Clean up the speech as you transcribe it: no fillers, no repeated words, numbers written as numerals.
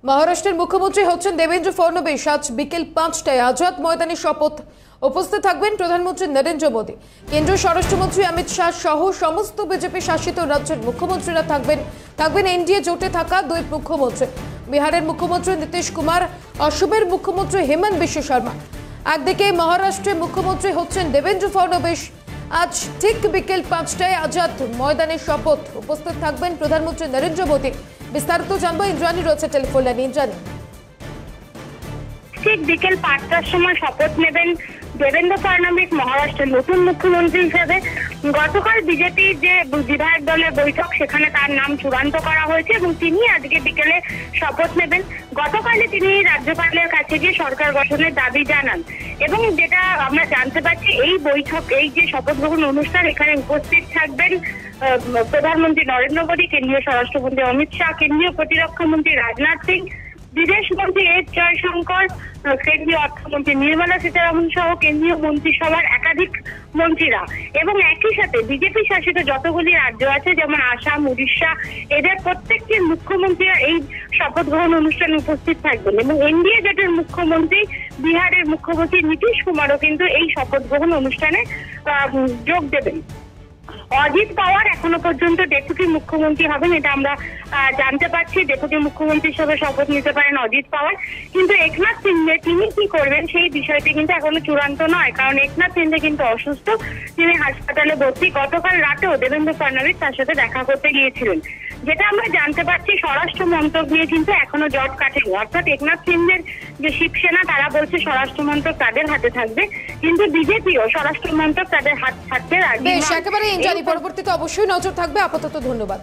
মহারাষ্ট্রের মুখ্যমন্ত্রী হচ্ছেন দেবেন্দ্র ফডনবিস। আজ বিকেল 5টায় আজাদ ময়দানে শপথ উপস্থিত থাকবেন প্রধানমন্ত্রী নরেন্দ্র মোদী। কেন্দ্রীয় স্বরাষ্ট্রমন্ত্রী অমিত শাহ সহ সমস্ত বিজেপি শাসিত রাজ্যের মুখ্যমন্ত্রীরা থাকবেন এনডিএ জোটে থাকা দুই মুখ্যমন্ত্রী। বিহারের মুখ্যমন্ত্রী নীতিশ কুমার, অসমের মুখ্যমন্ত্রী হেমন্ত বিশ্ব শর্মা। একদিকে মহারাষ্ট্রের মুখ্যমন্ত্রী হচ্ছেন দেবেন্দ্র ফডনবিস। আজ ঠিক বিকেল 5টায় আজাদ ময়দানে শপথ উপস্থিত থাকবেন প্রধানমন্ত্রী নরেন্দ্র মোদী। বিস্তারিত জানবো, ইন্দ্রাণী রয়েছে টেলিফোন লাইনে। ইন্দ্রাণী, ঠিক বিকেল 5টার সময় শপথ নেবেন দেবেন্দ্র ফডনবিস মহারাষ্ট্রের নতুন মুখ্যমন্ত্রী হিসেবে। গতকাল বিজেপির যে বিধায়ক দলের বৈঠক, সেখানে তার নাম চূড়ান্ত করা হয়েছে এবং তিনি আজকে বিকেলে শপথ নেবেন। গতকালই তিনি রাজ্যপালের কাছে গিয়ে সরকার গঠনের দাবি জানান এবং যেটা আমরা জানতে পারছি, এই বৈঠক, এই যে শপথ গ্রহণ অনুষ্ঠান, এখানে উপস্থিত থাকবেন প্রধানমন্ত্রী নরেন্দ্র মোদী, কেন্দ্রীয় স্বরাষ্ট্রমন্ত্রী অমিত শাহ, কেন্দ্রীয় প্রতিরক্ষা মন্ত্রী রাজনাথ সিং, বিদেশ মন্ত্রী এস জয়শঙ্কর, কেন্দ্রীয় অর্থমন্ত্রী নির্মলা সীতারামন সহ কেন্দ্রীয় মন্ত্রিসভার একাধিক মন্ত্রীরা। এবং একই সাথে বিজেপি শাসিত যতগুলি রাজ্য আছে, যেমন আসাম, উড়িষ্যা, এদের প্রত্যেকটির মুখ্যমন্ত্রীরা এই শপথ গ্রহণ অনুষ্ঠানে উপস্থিত থাকবেন। এবং এনডিএ জোটের মুখ্যমন্ত্রী বিহারের মুখ্যমন্ত্রী নীতিশ কুমারও কিন্তু এই শপথ গ্রহণ অনুষ্ঠানে যোগ দেবেন। অজিত পাওয়ার এখনো পর্যন্ত ডেপুটি মুখ্যমন্ত্রী হবেন, এটা আমরা জানতে পারছি। ডেপুটি মুখ্যমন্ত্রী হিসেবে শপথ নিতে পারেন অজিত পাওয়ার, কিন্তু একনাথ শিন্দে তিনি কি করবেন সেই বিষয়টি কিন্তু এখনো চূড়ান্ত নয়, কারণ একনাথ শিন্দে কিন্তু অসুস্থ, তিনি হাসপাতালে ভর্তি। গতকাল রাতেও দেবেন্দ্র ফডনবিস তার সাথে দেখা করতে গিয়েছিলেন। যেটা আমরা জানতে পারছি, স্বরাষ্ট্র মন্ত্রক নিয়ে কিন্তু এখনো জট কাটেনি, অর্থাৎ একনাথ শিন্দের যে শিবসেনা, তারা বলছে স্বরাষ্ট্র মন্ত্রক তাদের হাতে থাকবে, কিন্তু বিজেপিও স্বরাষ্ট্র মন্ত্রক তাদের হাত থাকতে রাজি। একেবারে ইন্দ্রাণী, পরবর্তীতে অবশ্যই নজর থাকবে। আপাতত ধন্যবাদ।